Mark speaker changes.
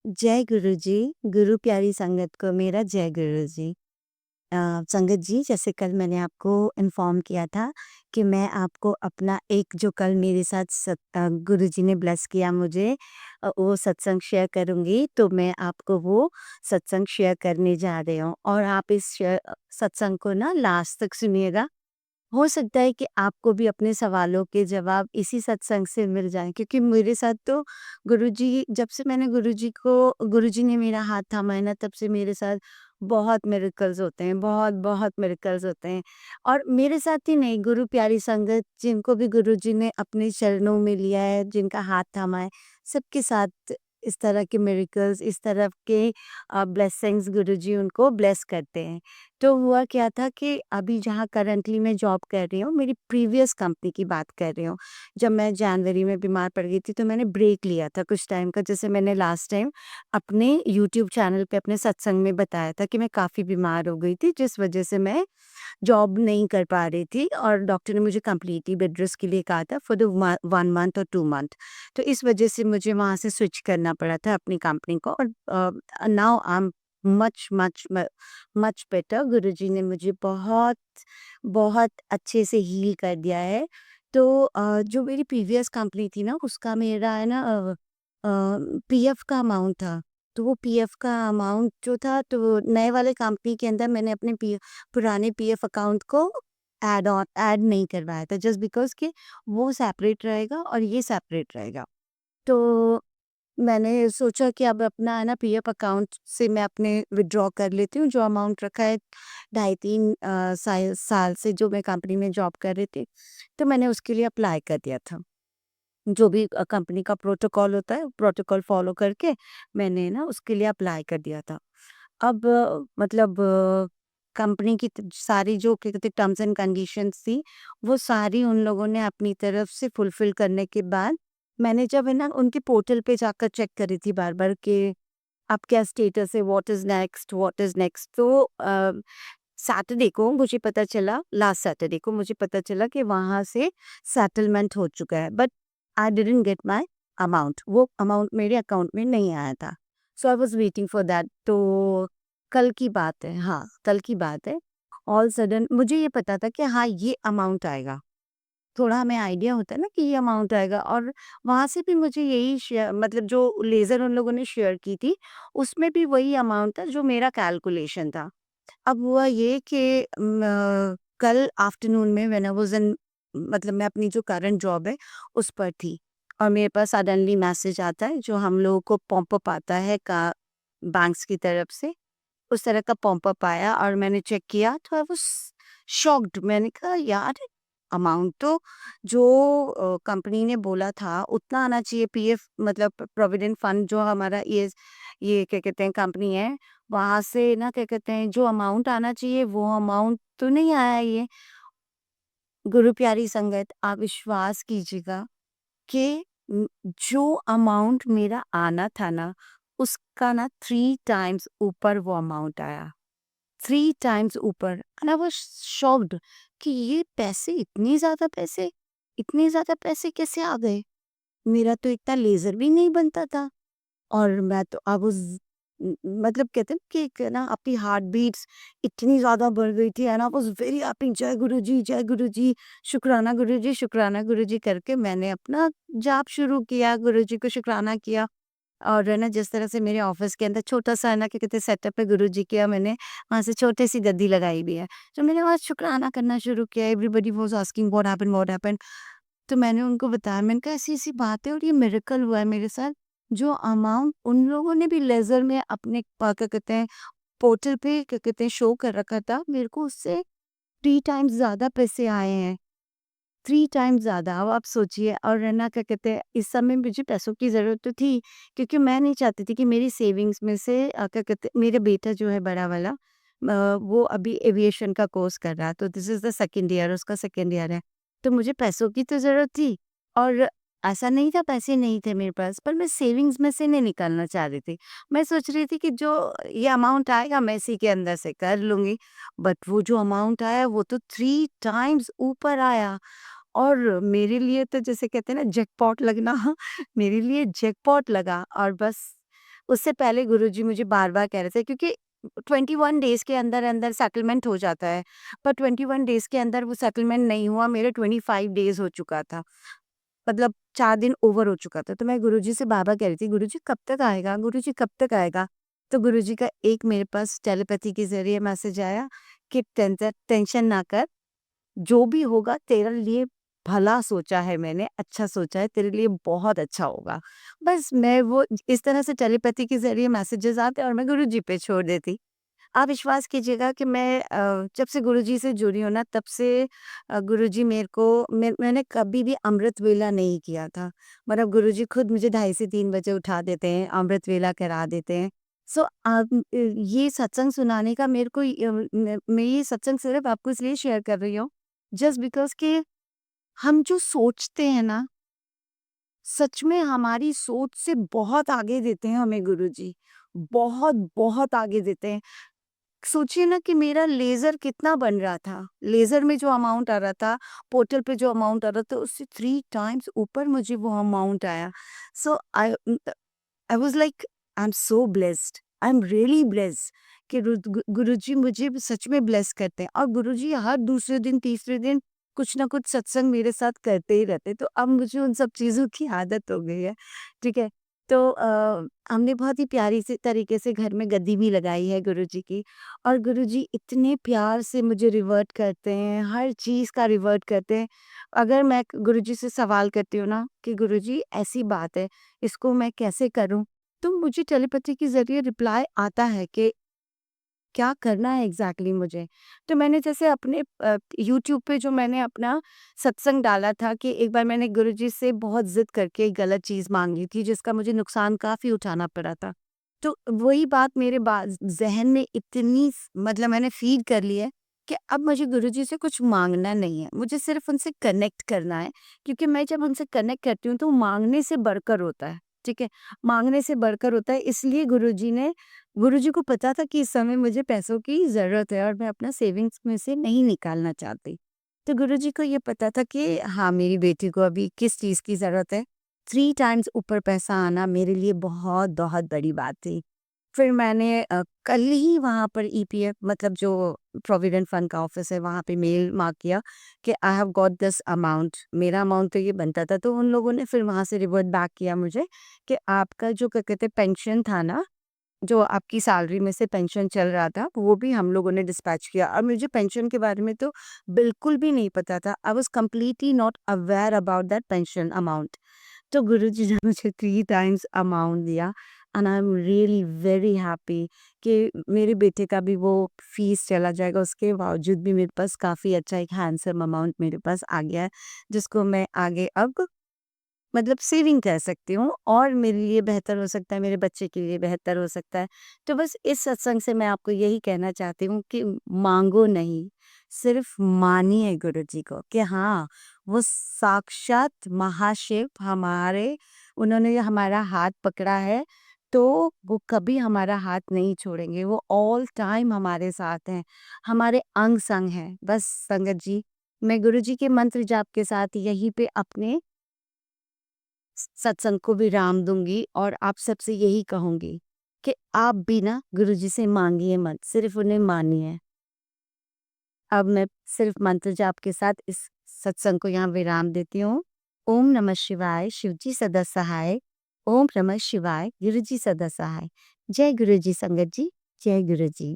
Speaker 1: जय गुरु जी, गुरु प्यारी संगत को मेरा जय गुरु जी। संगत जी, जैसे कल मैंने आपको इन्फॉर्म किया था कि मैं आपको अपना एक जो कल मेरे साथ गुरु जी ने ब्लेस किया मुझे, वो सत्संग शेयर करूँगी, तो मैं आपको वो सत्संग शेयर करने जा रही हूँ और आप इस सत्संग को ना लास्ट तक सुनिएगा। हो सकता है कि आपको भी अपने सवालों के जवाब इसी सत्संग से मिल जाएँ, क्योंकि मेरे साथ तो गुरुजी, जब से मैंने गुरुजी ने मेरा हाथ थामा है ना, तब से मेरे साथ बहुत मिरेकल्स होते हैं, बहुत-बहुत मिरेकल्स होते हैं। और मेरे साथ ही नहीं, गुरु प्यारी संगत जिनको भी गुरुजी ने अपने चरणों में लिया है, जिनका हाथ थामा है, सबके साथ इस तरह के मिरेकल्स, इस तरह के ब्लेसिंग्स गुरुजी उनको ब्लेस करते हैं। तो हुआ क्या था कि अभी जहाँ करंटली मैं जॉब कर रही हूँ, मेरी प्रीवियस कंपनी की बात कर रही हूँ। जब मैं जनवरी में बीमार पड़ गई थी, तो मैंने ब्रेक लिया था कुछ टाइम का, जैसे मैंने लास्ट टाइम अपने यूट्यूब चैनल पे अपने सत्संग में बताया था कि मैं काफ़ी बीमार हो गई थी, जिस वजह से मैं जॉब नहीं कर पा रही थी और डॉक्टर ने मुझे कंप्लीटली बेड रेस्ट के लिए कहा था फॉर द 1 मंथ और 2 मंथ। तो इस वजह से मुझे वहाँ से स्विच करना पड़ा था अपनी कंपनी को, और now I am much much much better. Guruji ने मुझे बहुत बहुत अच्छे से हील कर दिया है। तो जो मेरी प्रीवियस कंपनी थी ना, उसका मेरा है ना पीएफ का अमाउंट था। तो वो पीएफ का अमाउंट जो था, तो नए वाले कंपनी के अंदर मैंने अपने पुराने पीएफ अकाउंट को ऐड नहीं करवाया था, जस्ट बिकॉज़ कि वो सेपरेट रहेगा और ये सेपरेट रहेगा। तो मैंने सोचा कि अब अपना है ना पीएफ अकाउंट से मैं अपने विथड्रॉ कर लेती हूँ, जो अमाउंट रखा है ढाई 3 साल से जो मैं कंपनी में जॉब कर रही थी। तो मैंने उसके लिए अप्लाई कर दिया था। जो भी कंपनी का प्रोटोकॉल होता है, प्रोटोकॉल फ़ॉलो करके मैंने ना उसके लिए अप्लाई कर दिया था। अब मतलब कंपनी की सारी जो क्या कहते हैं टर्म्स एंड कंडीशंस थी, वो सारी उन लोगों ने अपनी तरफ से फुलफ़िल करने के बाद, मैंने जब है ना उनके पोर्टल पे जाकर चेक करी थी बार-बार कि अब क्या स्टेटस है, what is next, what is next. तो सैटरडे को मुझे पता चला, लास्ट सैटरडे को मुझे पता चला कि वहाँ से सेटलमेंट हो चुका है, but I didn't get my amount. वो अमाउंट मेरे अकाउंट में नहीं आया था। So I was waiting for that. तो कल की बात है, हाँ, कल की बात है। ऑल सडन मुझे ये पता था कि हाँ, ये अमाउंट आएगा। थोड़ा हमें आइडिया होता है ना कि ये अमाउंट आएगा, और वहाँ से भी मुझे यही मतलब जो लेज़र उन लोगों ने शेयर की थी, उसमें भी वही अमाउंट था जो मेरा कैलकुलेशन था। अब हुआ ये कि कल आफ्टरनून में व्हेन आई वाज़ इन, मतलब मैं अपनी जो करंट जॉब है उस पर थी, और मेरे पास सडनली मैसेज आता है, जो हम लोगों को पॉपअप आता है का बैंक्स की तरफ से, उस तरह का पॉपअप आया और मैंने चेक किया तो आई वाज़ शॉक्ड। मैंने कहा यार, अमाउंट तो जो कंपनी ने बोला था उतना आना चाहिए, पीएफ मतलब प्रोविडेंट फंड जो हमारा ये क्या कहते हैं कंपनी है, वहाँ से ना क्या कहते हैं जो अमाउंट आना चाहिए वो अमाउंट तो नहीं आया ये। गुरु प्यारी संगत, आप विश्वास कीजिएगा कि जो अमाउंट मेरा आना था ना, उसका ना 3 टाइम्स ऊपर वो अमाउंट आया। 3 टाइम्स ऊपर, एंड आई वाज़ शॉक्ड कि ये पैसे, इतने ज़्यादा पैसे कैसे आ गए? मेरा तो इतना लेज़र भी नहीं बनता था। और मैं तो आई वाज़ मतलब कहते हैं कि एक ना आपकी हार्ट बीट्स इतनी ज़्यादा बढ़ गई थी, and I was very happy, जय गुरुजी, शुक्राना गुरुजी करके मैंने अपना जाप शुरू किया, गुरुजी को शुक्राना किया। और है ना, जिस तरह से मेरे ऑफ़िस के अंदर छोटा-सा है ना क्या कहते हैं सेटअप है गुरुजी का, मैंने वहाँ से छोटी-सी गद्दी लगाई भी है। तो मैंने वहाँ शुक्राना करना शुरू किया, everybody was asking what happened, what happened? तो मैंने उनको बताया, मैंने कहा ऐसी-ऐसी बात है और ये मिरेकल हुआ है मेरे साथ। जो अमाउंट उन लोगों ने भी लेज़र में अपने क्या कहते हैं पोर्टल पे क्या कहते हैं शो कर रखा था, मेरे को उससे 3 टाइम्स ज़्यादा पैसे आए हैं। 3 टाइम्स ज़्यादा। अब आप सोचिए, और है ना क्या कहते हैं इस समय मुझे पैसों की ज़रूरत तो थी, क्योंकि मैं नहीं चाहती थी कि मेरी सेविंग्स में से क्या कहते हैं मेरा बेटा जो है बड़ा वाला, वो अभी एविएशन का कोर्स कर रहा है, तो this is the second year, उसका सेकंड ईयर है। तो मुझे पैसों की तो ज़रूरत थी, और ऐसा नहीं था पैसे नहीं थे मेरे पास, पर मैं सेविंग्स में से नहीं निकालना चाह रही थी। मैं सोच रही थी कि जो ये अमाउंट आएगा मैं इसी के अंदर से कर लूँगी, बट वो जो अमाउंट आया वो तो 3 टाइम्स ऊपर आया। और मेरे लिए तो जैसे कहते हैं ना जैकपॉट लगना मेरे लिए जैकपॉट लगा, और बस उससे पहले गुरुजी मुझे बार-बार कह रहे थे, क्योंकि 21 डेज़ के अंदर-अंदर सेटलमेंट हो जाता है, पर 21 डेज़ के अंदर वो सेटलमेंट नहीं हुआ, मेरे 25 डेज़ हो चुका था। मतलब 4 दिन ओवर हो चुका था। तो मैं गुरुजी से बार-बार कह रही थी, "गुरुजी कब तक आएगा? गुरुजी कब तक आएगा?" तो गुरुजी का एक मेरे पास टेलीपैथी के ज़रिए मैसेज आया कि टेंशन ना कर, जो भी होगा तेरे लिए भला सोचा है मैंने, अच्छा सोचा है, तेरे लिए बहुत अच्छा होगा। बस मैं वो इस तरह से टेलीपैथी के ज़रिए मैसेजेस आते और मैं गुरुजी पे छोड़ देती। आप विश्वास कीजिएगा कि मैं जब से गुरुजी से जुड़ी हूँ ना, तब से गुरुजी मेरे को मैंने कभी भी अमृत वेला नहीं किया था। मतलब गुरुजी खुद मुझे ढाई से 3 बजे उठा देते हैं, अमृत वेला करा देते हैं। सो ये सत्संग सुनाने का मेरे को मैं ये सत्संग सिर्फ़ आपको इसलिए शेयर कर रही हूँ, जस्ट बिकॉज़ कि हम जो सोचते हैं ना, सच में हमारी सोच से बहुत आगे देते हैं हमें गुरुजी। बहुत, बहुत आगे देते हैं। सोचिए ना कि मेरा लेज़र कितना बन रहा था। लेज़र में जो अमाउंट आ रहा था, पोर्टल पे जो अमाउंट आ रहा था, उससे 3 टाइम्स ऊपर मुझे वो अमाउंट आया। So I was like I am so blessed, I am really blessed कि गुरुजी मुझे सच में ब्लेस करते हैं, और गुरुजी हर दूसरे दिन, तीसरे दिन कुछ ना कुछ सत्संग मेरे साथ करते ही रहते हैं। तो अब मुझे उन सब चीज़ों की आदत हो गई है, ठीक है? तो हमने बहुत ही प्यारी से तरीके से घर में गद्दी भी लगाई है गुरुजी की, और गुरुजी इतने प्यार से मुझे रिवर्ट करते हैं, हर चीज़ का रिवर्ट करते हैं। अगर मैं गुरुजी से सवाल करती हूँ ना कि गुरुजी ऐसी बात है, इसको मैं कैसे करूँ? तो मुझे टेलीपैथी के ज़रिए रिप्लाई आता है कि क्या करना है एग्ज़ैक्टली मुझे। तो मैंने जैसे अपने यूट्यूब पे जो मैंने अपना सत्संग डाला था कि एक बार मैंने गुरुजी से बहुत ज़िद करके एक गलत चीज़ माँग ली थी, जिसका मुझे नुकसान काफ़ी उठाना पड़ा था। तो वही बात मेरे ज़हन में इतनी मतलब मैंने फ़ीड कर ली है कि अब मुझे गुरुजी से कुछ माँगना नहीं है, मुझे सिर्फ़ उनसे कनेक्ट करना है, क्योंकि मैं जब उनसे कनेक्ट करती हूँ तो माँगने से बढ़कर होता है, ठीक है? माँगने से बढ़कर होता है, इसलिए गुरुजी को पता था कि इस समय मुझे पैसों की ज़रूरत है और मैं अपना सेविंग्स में से नहीं निकालना चाहती। तो गुरुजी को ये पता था कि हाँ, मेरी बेटी को अभी किस चीज़ की ज़रूरत है। 3 टाइम्स ऊपर पैसा आना मेरे लिए बहुत बड़ी बात थी। फिर मैंने कल ही वहाँ पर ईपीएफ, मतलब जो प्रोविडेंट फंड का ऑफ़िस है, वहाँ पे मेल मार्क किया कि I have got this amount. मेरा अमाउंट तो ये बनता था, तो उन लोगों ने फिर वहाँ से रिवर्ट बैक किया मुझे कि आपका जो क्या कहते हैं पेंशन था ना, जो आपकी सैलरी में से पेंशन चल रहा था, वो भी हम लोगों ने डिस्पैच किया, और मुझे पेंशन के बारे में तो बिल्कुल भी नहीं पता था। I was completely not aware about that pension amount. तो गुरुजी ने मुझे 3 टाइम्स अमाउंट दिया, and I am really very happy कि मेरे बेटे का भी वो फीस चला जाएगा। उसके बावजूद भी मेरे पास काफ़ी अच्छा एक हैंडसम अमाउंट मेरे पास आ गया है, जिसको मैं आगे अब मतलब सेविंग कह सकती हूँ, और मेरे लिए बेहतर हो सकता है, मेरे बच्चे के लिए बेहतर हो सकता है। तो बस इस सत्संग से मैं आपको यही कहना चाहती हूँ कि माँगो नहीं, सिर्फ़ मानिए गुरुजी को कि हाँ, वो साक्षात महाशिव हमारे, उन्होंने हमारा हाथ पकड़ा है, तो वो कभी हमारा हाथ नहीं छोड़ेंगे। वो ऑल टाइम हमारे साथ हैं, हमारे अंग-संग हैं। बस संगत जी, मैं गुरुजी के मंत्र जाप के साथ यहीं पे अपने सत्संग को विराम दूँगी, और आप सबसे यही कहूँगी कि आप भी ना गुरुजी से माँगिए मत, सिर्फ़ उन्हें मानिए। अब मैं सिर्फ़ मंत्र जाप के साथ इस सत्संग को यहाँ विराम देती हूँ। ओम नमः शिवाय, शिवजी सदा सहाय। ओम नमः शिवाय, गुरुजी सदा सहाय। जय गुरुजी संगत जी, जय गुरुजी।